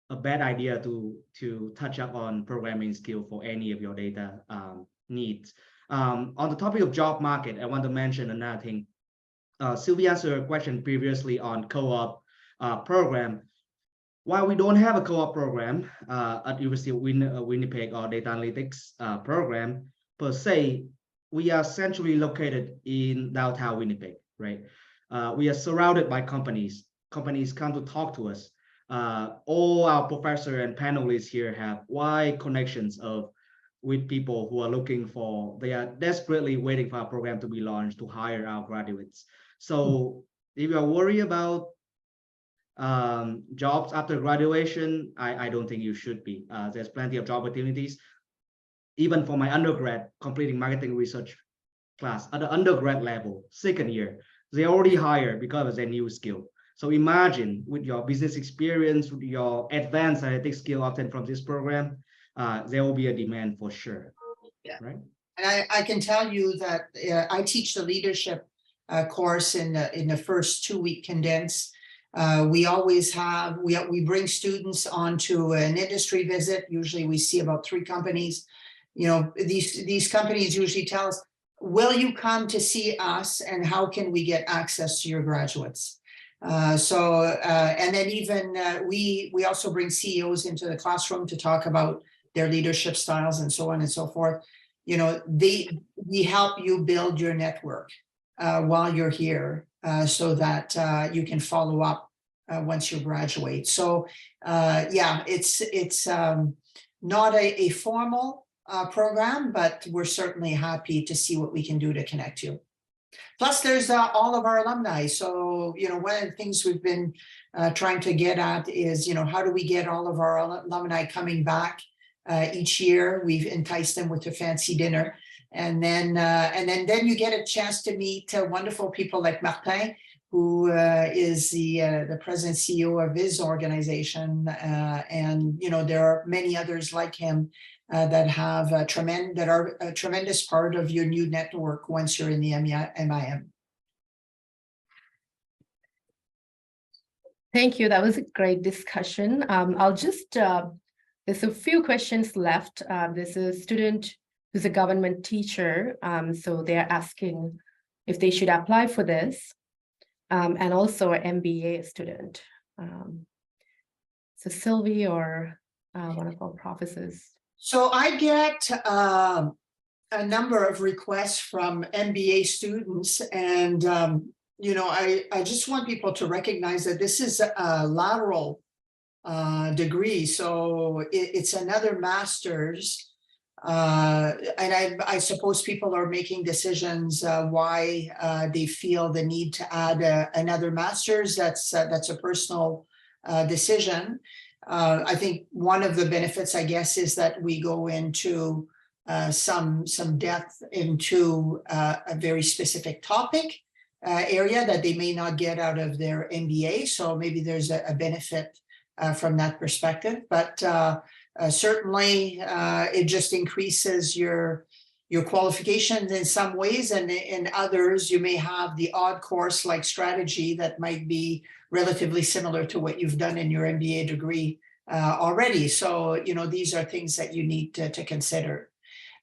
a bad idea to touch up on programming skill for any of your data needs. On the topic of job market, I want to mention another thing. Sylvia answered a question previously on co-op program. While we don't have a co-op program at University of Winnipeg or data analytics program per se, we are centrally located in downtown Winnipeg, right? We are surrounded by companies. Companies come to talk to us. All our professors and panelists here have wide connections with people who are looking for, they are desperately waiting for our program to be launched to hire our graduates. So if you are worried about jobs after graduation, I don't think you should be. There's plenty of job opportunities. Even for my undergrad completing marketing research class at the undergrad level, second year, they already hire because of their new skill. So imagine with your business experience, with your advanced analytics skill obtained from this program, there will be a demand for sure. Yeah. Right. And I can tell you that I teach the leadership course in the first 2-week condense. We always have, we bring students onto an industry visit. Usually we see about 3 companies. You know, these companies usually tell us, will you come to see us and how can we get access to your graduates? And then even we also bring CEOs into the classroom to talk about their leadership styles and so on and so forth. You know, we help you build your network while you're here so that you can follow up once you graduate. So yeah, it's not a formal program, but we're certainly happy to see what we can do to connect you. Plus, there's all of our alumni. So, you know, one of the things we've been trying to get at is, you know, how do we get all of our alumni coming back each year? We've enticed them with a fancy dinner. And then you get a chance to meet wonderful people like Martin, who is the president CEO of his organization. And, you know, there are many others like him that have a tremendous part of your new network once you're in the MIM. Thank you. That was a great discussion. I'll just, there's a few questions left. There's a student who's a government teacher. So they're asking if they should apply for this. And also an MBA student. So Sylvie or one of our professors. So I get a number of requests from MBA students, and you know, I just want people to recognize that this is a lateral degree, so it's another master's, and I suppose people are making decisions why they feel the need to add another master's. That's a personal decision. I think one of the benefits, I guess, is that we go into some depth into a very specific topic area that they may not get out of their MBA. So maybe there's a benefit from that perspective. But certainly, it just increases your qualifications in some ways, and in others, you may have the odd course like strategy that might be relatively similar to what you've done in your MBA degree already. So, you know, these are things that you need to consider.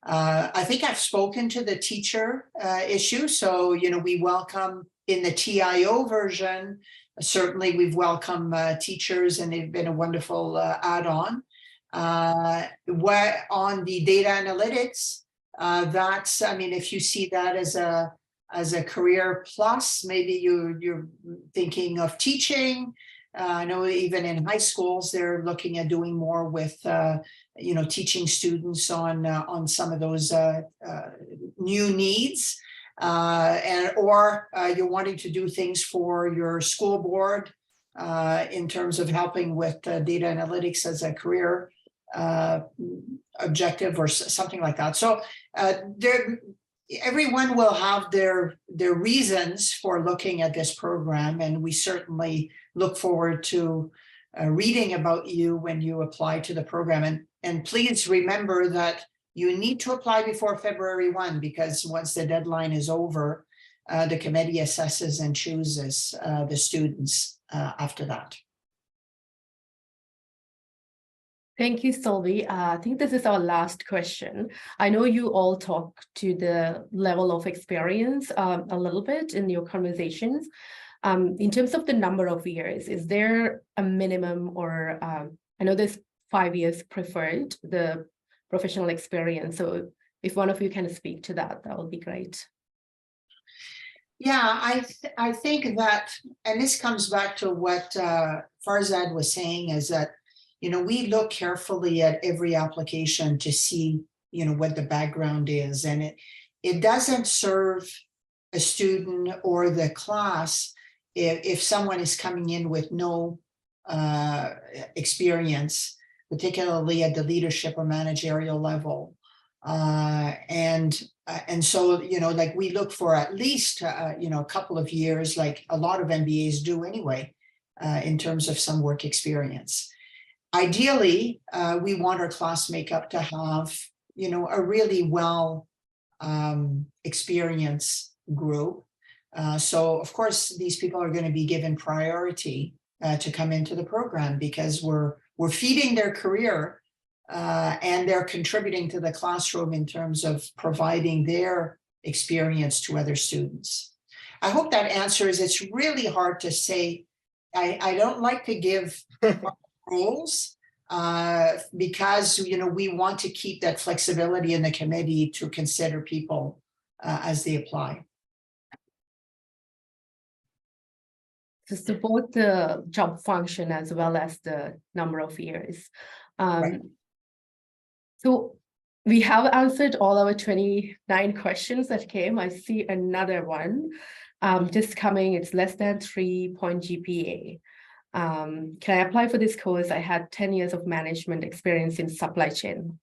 I think I've spoken to the teacher issue. So, you know, we welcome in the TIO version, certainly we've welcomed teachers, and they've been a wonderful add-on. Where on the data analytics, that's, I mean, if you see that as a career plus, maybe you're thinking of teaching. I know even in high schools, they're looking at doing more with, you know, teaching students on some of those new needs, or you're wanting to do things for your school board in terms of helping with data analytics as a career objective or something like that. So everyone will have their reasons for looking at this program, and we certainly look forward to reading about you when you apply to the program. And please remember that you need to apply before February 1, because once the deadline is over, the committee assesses and chooses the students after that. Thank you, Sylvie. I think this is our last question. I know you all talk to the level of experience a little bit in your conversations. In terms of the number of years, is there a minimum or I know there's 5 years preferred, the professional experience. So if one of you can speak to that, that would be great. Yeah, I think that, and this comes back to what Farzad was saying, is that, you know, we look carefully at every application to see, you know, what the background is, and it doesn't serve a student or the class if someone is coming in with no experience, particularly at the leadership or managerial level. And so, you know, like we look for at least, you know, a couple of years, like a lot of MBAs do anyway, in terms of some work experience. Ideally, we want our class makeup to have, you know, a really well experienced group. So of course, these people are going to be given priority to come into the program because we're feeding their career and they're contributing to the classroom in terms of providing their experience to other students. I hope that answers. It's really hard to say. I don't like to give rules because, you know, we want to keep that flexibility in the committee to consider people as they apply. To support the job function as well as the number of years. Right. So we have answered all our 29 questions that came. I see another one just coming. It's less than 3-point GPA. Can I apply for this course? I had 10 years of management experience in supply chain.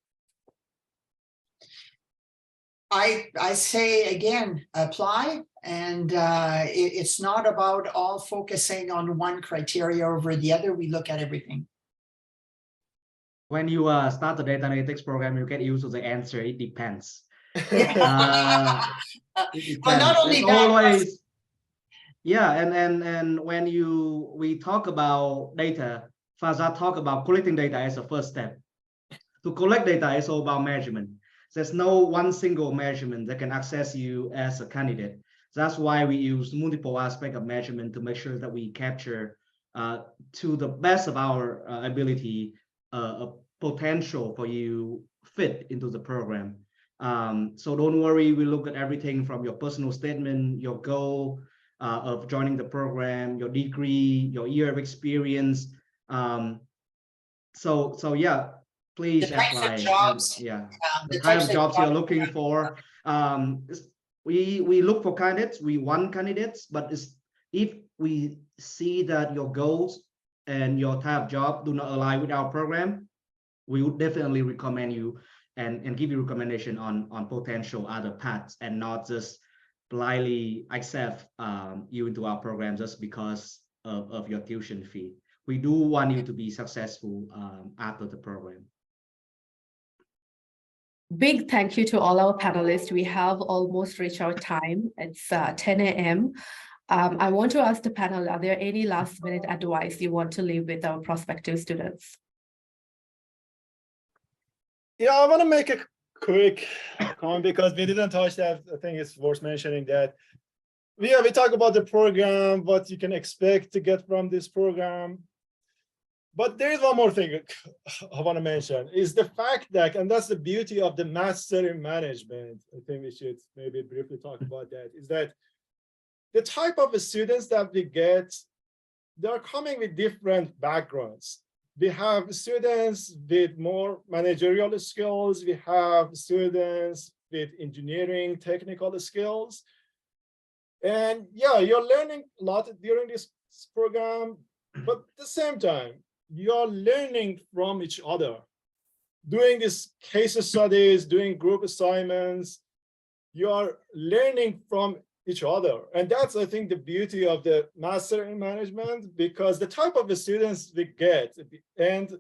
I say again, apply, and it's not about all focusing on one criteria over the other. We look at everything. When you start the data analytics program, you get used to the answer. It depends. Well, not only It's that, always, yeah, and when we talk about data, Farzad talk about collecting data as a first step. To collect data is all about measurement. There's no one single measurement that can access you as a candidate. That's why we use multiple aspects of measurement to make sure that we capture to the best of our ability a potential for you fit into the program. So don't worry, we look at everything from your personal statement, your goal of joining the program, your degree, your year of experience. So yeah, please the types apply. of jobs, Yeah, the the kind types of jobs you're looking for. We look for candidates, we want candidates, but if we see that your goals and your type of job do not align with our program, we would definitely recommend you and give you recommendation on potential other paths and not just blindly accept you into our program just because of your tuition fee. We do want you to be successful after the program. Big thank you to all our panelists. We have almost reached our time. It's 10 a.m. I want to ask the panel, are there any last minute advice you want to leave with our prospective students? Yeah, I want to make a quick comment because we didn't touch that. I think it's worth mentioning that we talk about the program, what you can expect to get from this program. But there is one more thing I want to mention is the fact that, and that's the beauty of the Master in Management. I think we should maybe briefly talk about that, is that the type of students that we get, they're coming with different backgrounds. We have students with more managerial skills. We have students with engineering, technical skills. And yeah, you're learning a lot during this program, but at the same time, you're learning from each other. Doing these case studies, doing group assignments, you're learning from each other. And that's, I think, the beauty of the Master in Management, because the type of students we get, and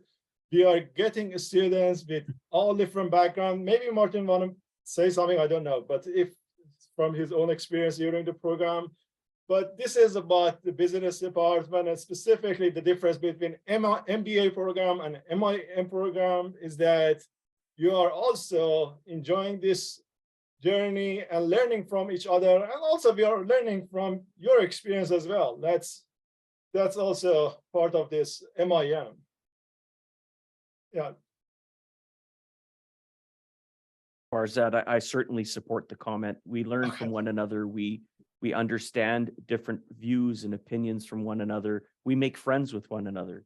we are getting students with all different backgrounds. Maybe Martin want to say something, I don't know, but if from his own experience during the program. But this is about the business department, and specifically the difference between MBA program and MIM program is that you are also enjoying this journey and learning from each other, and also we are learning from your experience as well. That's also part of this MIM. Yeah. Farzad, I certainly support the comment. We learn from one another. We understand different views and opinions from one another. We make friends with one another.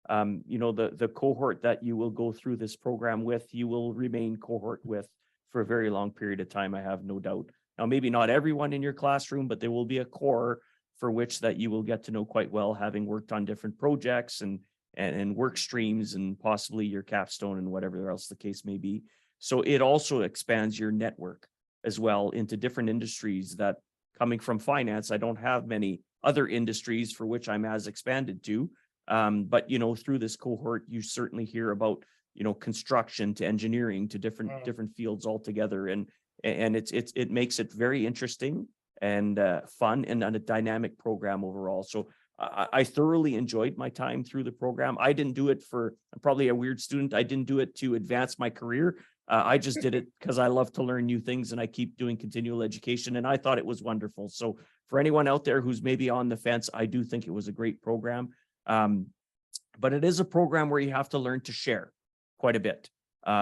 You know, the cohort that you will go through this program with, you will remain cohort with for a very long period of time, I have no doubt. Now, maybe not everyone in your classroom, but there will be a core for which that you will get to know quite well, having worked on different projects and work streams and possibly your capstone and whatever else the case may be. So it also expands your network as well into different industries that, coming from finance, I don't have many other industries for which I'm as expanded to. But, you know, through this cohort, you certainly hear about, you know, construction to engineering to different fields altogether. And it makes it very interesting and fun and a dynamic program overall. So I thoroughly enjoyed my time through the program. I didn't do it for, I'm probably a weird student. I didn't do it to advance my career. I just did it because I love to learn new things and I keep doing continual education, and I thought it was wonderful. So for anyone out there who's maybe on the fence, I do think it was a great program. But it is a program where you have to learn to share quite a bit.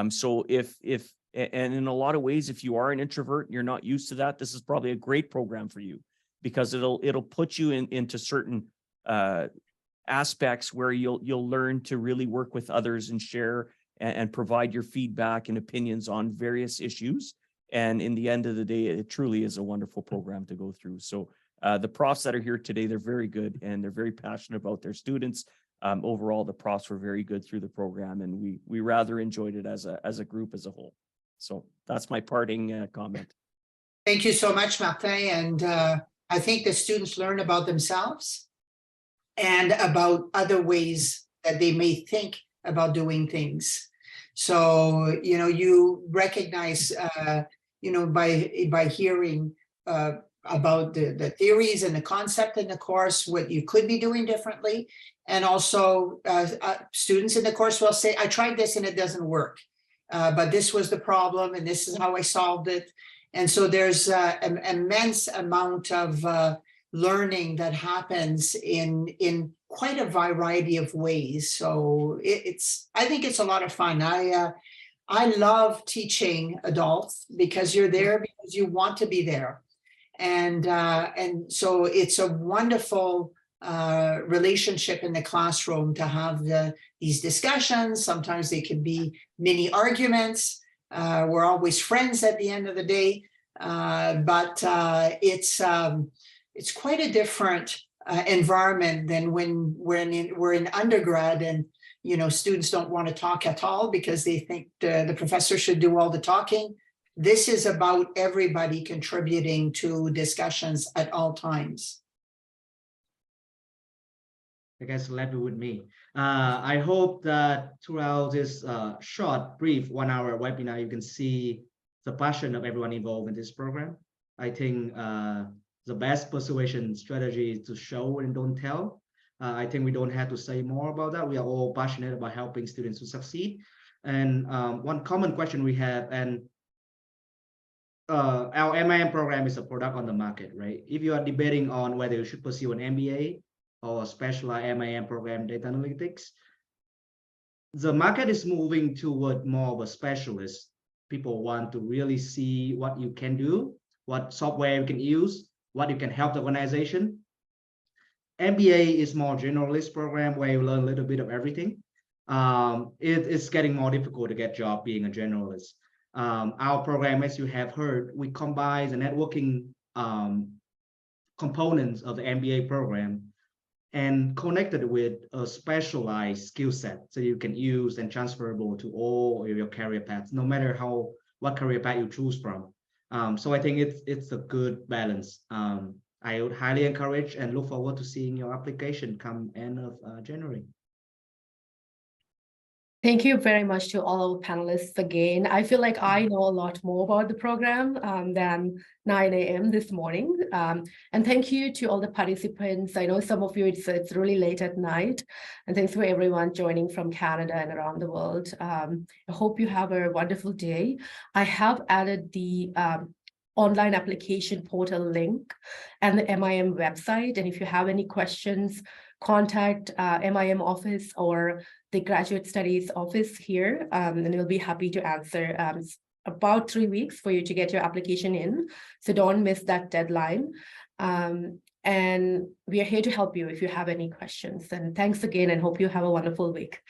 So and in a lot of ways, if you are an introvert and you're not used to that, this is probably a great program for you, because it'll put you into certain aspects where you'll learn to really work with others and share and provide your feedback and opinions on various issues. And in the end of the day, it truly is a wonderful program to go through. So the profs that are here today, they're very good and they're very passionate about their students. Overall, the profs were very good through the program, and we rather enjoyed it as a group as a whole. So that's my parting comment. Thank you so much, Martin. And I think the students learn about themselves and about other ways that they may think about doing things. So, you know, you recognize, you know, by hearing about the theories and the concept in the course, what you could be doing differently. And also students in the course will say, I tried this and it doesn't work, but this was the problem and this is how I solved it. And so there's an immense amount of learning that happens in quite a variety of ways. So I think it's a lot of fun. I love teaching adults because you're there because you want to be there. And so it's a wonderful relationship in the classroom to have these discussions. Sometimes they can be mini arguments. We're always friends at the end of the day, but it's quite a different environment than when we're in undergrad and, you know, students don't want to talk at all because they think the professor should do all the talking. This is about everybody contributing to discussions at all times. I guess left it with me. I hope that throughout this short, brief 1 hour webinar, you can see the passion of everyone involved in this program. I think the best persuasion strategy is to show and don't tell. I think we don't have to say more about that. We are all passionate about helping students to succeed. And one common question we have, and our MIM program is a product on the market, right? If you are debating on whether you should pursue an MBA or a specialized MIM program, data analytics, the market is moving toward more of a specialist. People want to really see what you can do, what software you can use, what you can help the organization. MBA is more generalist program where you learn a little bit of everything. It's getting more difficult to get a job being a generalist. Our program, as you have heard, we combine the networking components of the MBA program and connected with a specialized skill set so you can use and transferable to all of your career paths, no matter what career path you choose from. So I think it's a good balance. I would highly encourage and look forward to seeing your application come end of January. Thank you very much to all our panelists again. I feel like I know a lot more about the program than 9 a.m. this morning. And thank you to all the participants. I know some of you, it's really late at night. And thanks for everyone joining from Canada and around the world. I hope you have a wonderful day. I have added the online application portal link and the MIM website. And if you have any questions, contact MIM office or the Graduate Studies office here, and we'll be happy to answer. About 3 weeks for you to get your application in, so don't miss that deadline. And we are here to help you if you have any questions. And thanks again, and hope you have a wonderful week.